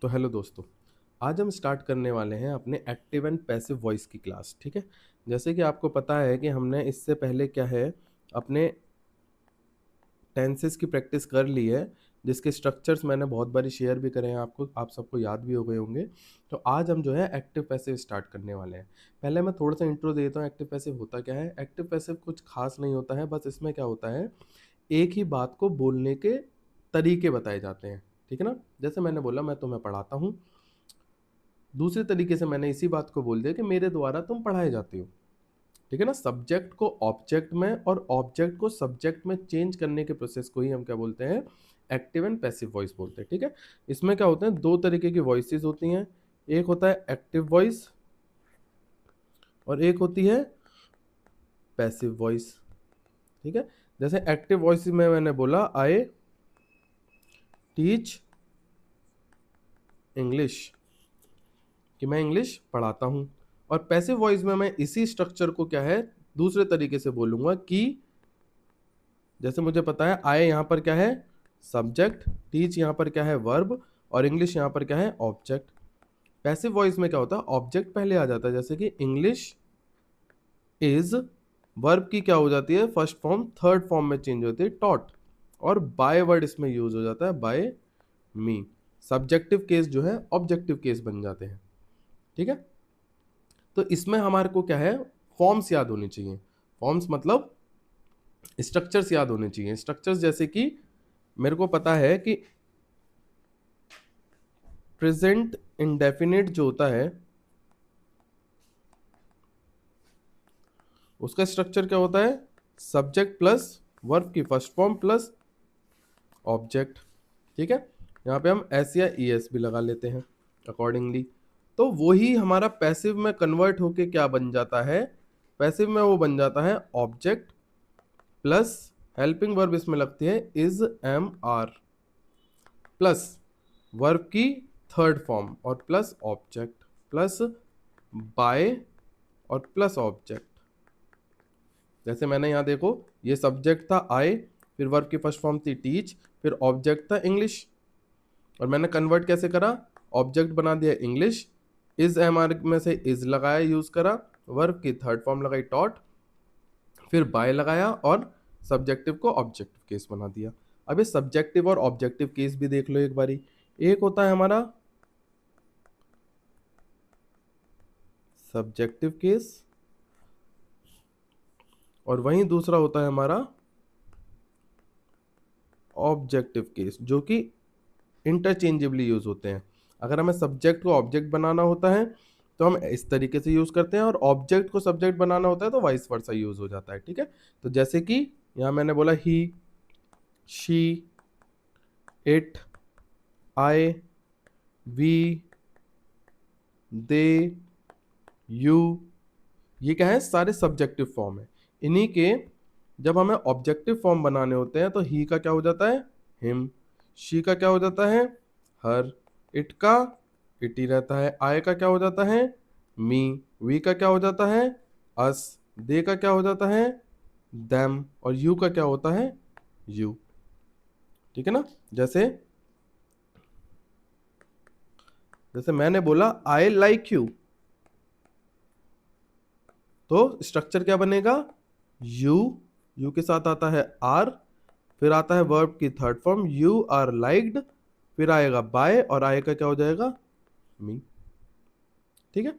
तो हेलो दोस्तों, आज हम स्टार्ट करने वाले हैं अपने एक्टिव एंड पैसिव वॉइस की क्लास। ठीक है, जैसे कि आपको पता है कि हमने इससे पहले क्या है अपने टेंसेस की प्रैक्टिस कर ली है, जिसके स्ट्रक्चर्स मैंने बहुत बारी शेयर भी करे हैं आपको, आप सबको याद भी हो गए होंगे। तो आज हम जो है एक्टिव पैसिव स्टार्ट करने वाले हैं। पहले मैं थोड़ा सा इंट्रो देता हूँ। एक्टिव पैसिव होता क्या है? एक्टिव पैसिव कुछ खास नहीं होता है, बस इसमें क्या होता है, एक ही बात को बोलने के तरीके बताए जाते हैं। ठीक है ना, जैसे मैंने बोला मैं तुम्हें पढ़ाता हूँ, दूसरे तरीके से मैंने इसी बात को बोल दिया कि मेरे द्वारा तुम पढ़ाए जाते हो। ठीक है ना, सब्जेक्ट को ऑब्जेक्ट में और ऑब्जेक्ट को सब्जेक्ट में चेंज करने के प्रोसेस को ही हम क्या बोलते हैं, एक्टिव एंड पैसिव वॉइस बोलते हैं। ठीक है, इसमें क्या होते हैं, दो तरीके की वॉइसेस होती हैं। एक होता है एक्टिव वॉइस और एक होती है पैसिव वॉइस। ठीक है, जैसे एक्टिव वॉइस में मैंने बोला आई टीच इंग्लिश, कि मैं इंग्लिश पढ़ाता हूं। और पैसिव वॉइस में मैं इसी स्ट्रक्चर को क्या है दूसरे तरीके से बोलूंगा कि जैसे मुझे पता है आई यहां पर क्या है सब्जेक्ट, टीच यहां पर क्या है वर्ब और इंग्लिश यहां पर क्या है ऑब्जेक्ट। पैसिव वॉइस में क्या होता है, ऑब्जेक्ट पहले आ जाता है, जैसे कि इंग्लिश इज, वर्ब की क्या हो जाती है फर्स्ट फॉर्म थर्ड फॉर्म में चेंज होती है टॉट, और बाय वर्ड इसमें यूज हो जाता है बाय मी। सब्जेक्टिव केस जो है ऑब्जेक्टिव केस बन जाते हैं। ठीक है, तो इसमें हमारे को क्या है, फॉर्म्स याद होनी चाहिए। फॉर्म्स मतलब स्ट्रक्चर्स याद होने चाहिए। स्ट्रक्चर्स जैसे कि मेरे को पता है कि प्रेजेंट इंडेफिनिट जो होता है उसका स्ट्रक्चर क्या होता है, सब्जेक्ट प्लस वर्ब की फर्स्ट फॉर्म प्लस ऑब्जेक्ट। ठीक है, यहाँ पे हम एस या ई एस भी लगा लेते हैं अकॉर्डिंगली। तो वही हमारा पैसिव में कन्वर्ट होके क्या बन जाता है, पैसिव में वो बन जाता है ऑब्जेक्ट प्लस हेल्पिंग वर्ब इसमें लगती है is M are plus verb की थर्ड फॉर्म और प्लस ऑब्जेक्ट प्लस बाय और प्लस ऑब्जेक्ट। जैसे मैंने यहाँ देखो, ये सब्जेक्ट था आई, फिर वर्ब की फर्स्ट फॉर्म थी टीच, फिर ऑब्जेक्ट था इंग्लिश, और मैंने कन्वर्ट कैसे करा, ऑब्जेक्ट बना दिया इंग्लिश, इज एम आर में से इज लगाया यूज करा, वर्ब की थर्ड फॉर्म लगाई टॉट, फिर बाय लगाया और सब्जेक्टिव को ऑब्जेक्टिव केस बना दिया। अब ये सब्जेक्टिव और ऑब्जेक्टिव केस भी देख लो एक बारी। एक होता है हमारा सब्जेक्टिव केस और वहीं दूसरा होता है हमारा ऑब्जेक्टिव केस, जो कि इंटरचेंजेबली यूज होते हैं। अगर हमें सब्जेक्ट को ऑब्जेक्ट बनाना होता है तो हम इस तरीके से यूज करते हैं, और ऑब्जेक्ट को सब्जेक्ट बनाना होता है तो वाइस वर्सा यूज हो जाता है। ठीक है, तो जैसे कि यहां मैंने बोला he, she, it, I, we, they, you, ये क्या है सारे सब्जेक्टिव फॉर्म है। इन्हीं के जब हमें ऑब्जेक्टिव फॉर्म बनाने होते हैं तो ही का क्या हो जाता है हिम, शी का क्या हो जाता है हर, इट का इट ही रहता है, आई का क्या हो जाता है मी, वी का क्या हो जाता है अस, दे का क्या हो जाता है देम, और यू का क्या होता है यू। ठीक है ना, जैसे जैसे मैंने बोला आई लाइक यू, तो स्ट्रक्चर क्या बनेगा, यू, यू के साथ आता है आर, फिर आता है वर्ब की third form you are liked, फिर आएगा बाय और आय का क्या हो जाएगा मी। ठीक है,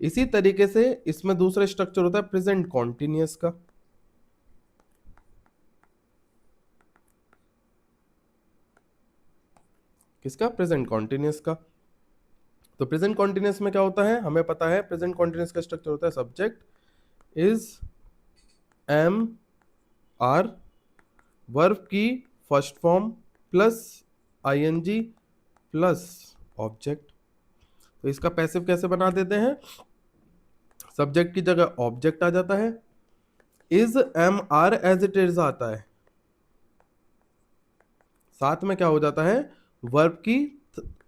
इसी तरीके से इसमें दूसरा स्ट्रक्चर होता है प्रेजेंट कॉन्टिन्यूअस का। किसका, प्रेजेंट कॉन्टिन्यूअस का। तो प्रेजेंट कॉन्टिन्यूअस में क्या होता है, हमें पता है प्रेजेंट कॉन्टिन्यूअस का स्ट्रक्चर होता है subject is M are, verb की first form plus ING plus object. तो इसका पैसिव कैसे बना देते हैं, सब्जेक्ट की जगह ऑब्जेक्ट आ जाता है, is M R as it is आता है, साथ में क्या हो जाता है वर्ब की,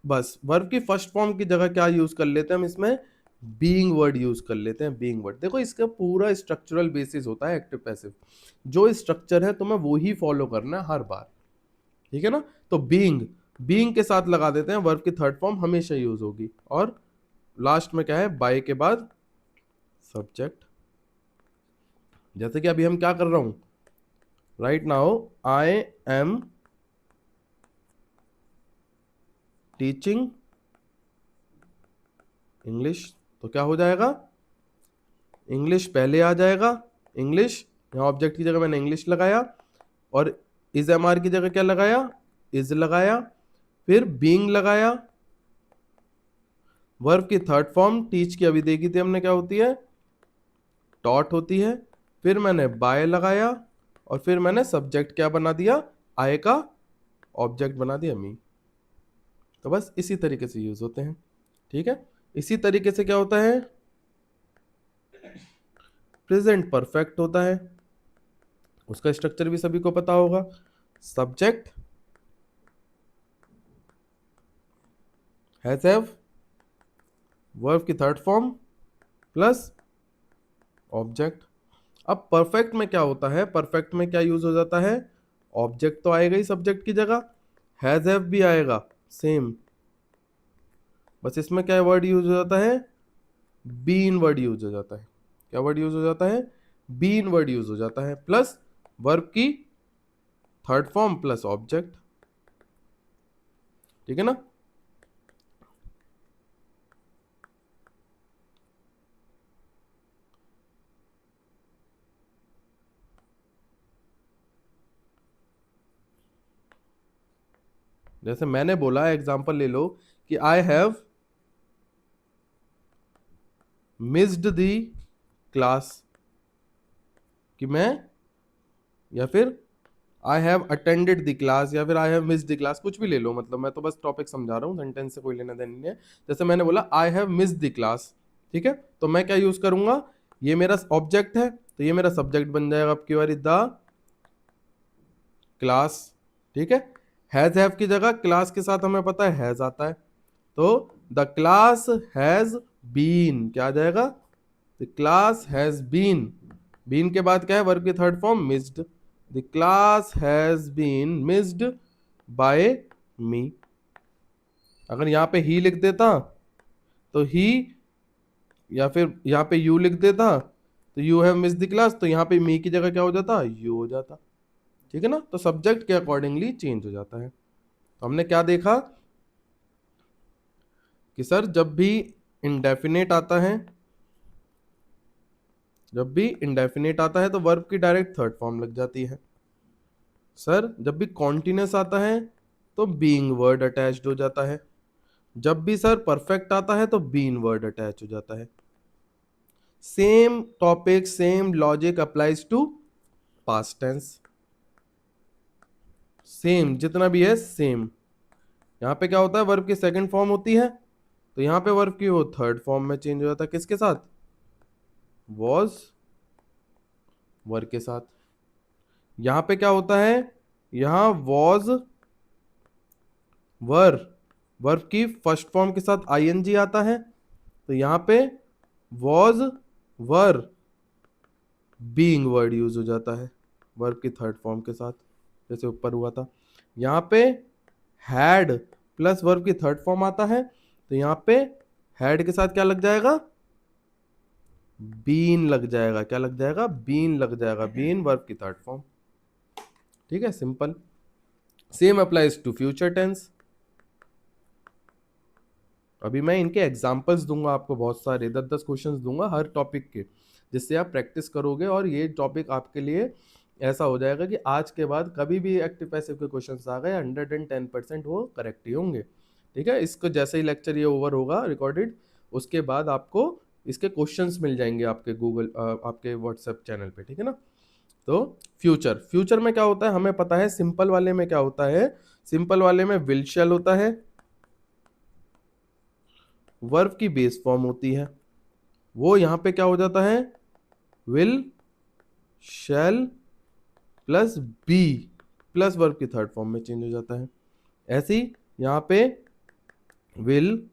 बस वर्ब की फर्स्ट फॉर्म की जगह क्या यूज कर लेते हैं हम इसमें, बीइंग वर्ड यूज कर लेते हैं, बीइंग वर्ड। देखो इसका पूरा स्ट्रक्चरल बेसिस होता है एक्टिव पैसिव, जो स्ट्रक्चर है तुम्हें वो ही फॉलो करना है हर बार। ठीक है ना, तो बीइंग, बीइंग के साथ लगा देते हैं, वर्ब की थर्ड फॉर्म हमेशा यूज होगी। और लास्ट में क्या है, बाय के बाद सब्जेक्ट। जैसे कि अभी हम क्या कर रहा हूं, right now I am teaching English, तो क्या हो जाएगा, इंग्लिश पहले आ जाएगा। इंग्लिश, यहां ऑब्जेक्ट की जगह मैंने इंग्लिश लगाया, और इज एम आर की जगह क्या लगाया, इज लगाया, फिर बीइंग लगाया। वर्ब की थर्ड फॉर्म टीच की अभी देखी थी हमने, क्या होती है, टॉट होती है। फिर मैंने बाय लगाया, और फिर मैंने सब्जेक्ट क्या बना दिया, आय का ऑब्जेक्ट बना दिया मी। तो बस इसी तरीके से यूज होते हैं, ठीक है। इसी तरीके से क्या होता है, प्रेजेंट परफेक्ट होता है, उसका स्ट्रक्चर भी सभी को पता होगा। सब्जेक्ट हैज हैव, वर्ब की थर्ड फॉर्म प्लस ऑब्जेक्ट। अब परफेक्ट में क्या होता है, परफेक्ट में क्या यूज हो जाता है, ऑब्जेक्ट तो आएगा ही सब्जेक्ट की जगह, हैज हैव भी आएगा सेम, बस इसमें क्या वर्ड यूज हो जाता है, बीन वर्ड यूज हो जाता है। क्या वर्ड यूज हो जाता है, बीन वर्ड यूज हो जाता है, प्लस वर्ब की थर्ड फॉर्म प्लस ऑब्जेक्ट, ठीक है ना। जैसे मैंने बोला, एग्जांपल ले लो कि I have missed the class, कि मैं, या फिर I have attended the class, या फिर I have missed the class, कुछ भी ले लो, मतलब मैं तो बस टॉपिक समझा रहा हूँ, सेंटेंस से कोई लेना देना नहीं है। जैसे मैंने बोला I have missed the class, ठीक है, तो मैं क्या यूज करूंगा, ये मेरा ऑब्जेक्ट है, तो ये मेरा सब्जेक्ट बन जाएगा आपकी बारी, द क्लास, ठीक है। हैज हैव की जगह क्लास के साथ हमें पता है हैज आता है, तो द क्लास हैज बीन, क्या आ जाएगा, the class has been, been के बाद क्या है, वर्ब की third form missed, the class has been missed by me. अगर यहां पे ही लिख देता तो ही, या फिर यहाँ पे यू लिख देता तो you have missed the class, तो यहाँ पे मी की जगह क्या हो जाता, यू हो जाता, ठीक है ना। तो सब्जेक्ट के अकॉर्डिंगली चेंज हो जाता है। तो हमने क्या देखा कि सर जब भी इंडेफिनेट आता है, जब भी इंडेफिनेट आता है तो वर्ब की डायरेक्ट थर्ड फॉर्म लग जाती है। सर जब भी कॉन्टिन्यूस आता है तो बीइंग वर्ड अटैच्ड हो जाता है। जब भी सर परफेक्ट आता है तो बीन वर्ड अटैच हो जाता है। Same topic, same logic applies to past tense, same जितना भी है सेम। यहां पे क्या होता है, वर्ब की सेकंड फॉर्म होती है, तो यहां पे वर्ब की वो थर्ड फॉर्म में चेंज हो जाता है, किसके साथ, वॉज वर्ब के साथ। यहां पे क्या होता है, यहां वॉज वर्ब की फर्स्ट फॉर्म के साथ आईएनजी आता है, तो यहां पे was were being word use हो जाता है वर्ब की थर्ड फॉर्म के साथ, जैसे ऊपर हुआ था। यहां पे हैड प्लस वर्ब की थर्ड फॉर्म आता है, तो यहां पे हैड के साथ क्या लग जाएगा, बीन लग जाएगा, क्या लग जाएगा, बीन लग जाएगा, बीन वर्ब की थर्ड फॉर्म, ठीक है, simple. Same applies to future tense. अभी मैं इनके एग्जांपल्स दूंगा आपको, बहुत सारे 10-10 क्वेश्चंस दूंगा हर टॉपिक के, जिससे आप प्रैक्टिस करोगे और ये टॉपिक आपके लिए ऐसा हो जाएगा कि आज के बाद कभी भी एक्टिव पैसिव के क्वेश्चंस आ गए 110% वो करेक्ट ही होंगे, ठीक है। इसको जैसे ही लेक्चर ये ओवर होगा रिकॉर्डेड, उसके बाद आपको इसके क्वेश्चंस मिल जाएंगे आपके गूगल आपके व्हाट्सएप चैनल पे, ठीक है ना। तो फ्यूचर, फ्यूचर में क्या होता है हमें पता है, सिंपल वाले में क्या होता है, सिंपल वाले में विल शैल होता है, वर्ब की बेस फॉर्म होती है, वो यहां पे क्या हो जाता है, will shall plus be plus verb की थर्ड फॉर्म में चेंज हो जाता है। ऐसे ही यहां पे विल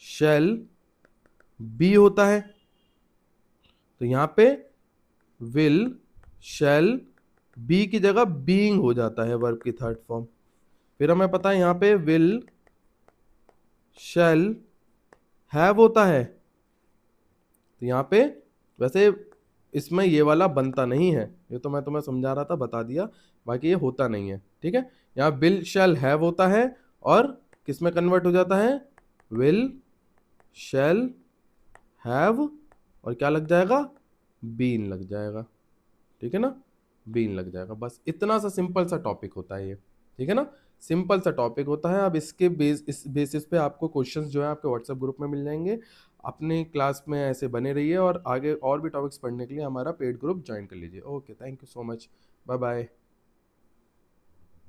शैल बी होता है, तो यहां पे विल शैल बी की जगह बीइंग हो जाता है वर्ब की थर्ड फॉर्म। फिर हमें पता है यहाँ पे विल शैल हैव होता है, तो यहाँ पे वैसे इसमें ये वाला बनता नहीं है, ये तो मैं तुम्हें समझा रहा था, बता दिया, बाकी ये होता नहीं है, ठीक है। यहाँ विल शैल हैव होता है और किस में कन्वर्ट हो जाता है, विल शैल हैव और क्या लग जाएगा, बीन लग जाएगा, ठीक है ना, बीन लग जाएगा। बस इतना सा सिंपल सा टॉपिक होता है ये, ठीक है ना, सिंपल सा टॉपिक होता है। अब इसके इस बेसिस पे आपको क्वेश्चंस जो है आपके व्हाट्सएप ग्रुप में मिल जाएंगे। अपनी क्लास में ऐसे बने रहिए और आगे और भी टॉपिक्स पढ़ने के लिए हमारा पेड ग्रुप ज्वाइन कर लीजिए। Okay, thank you so much, bye bye.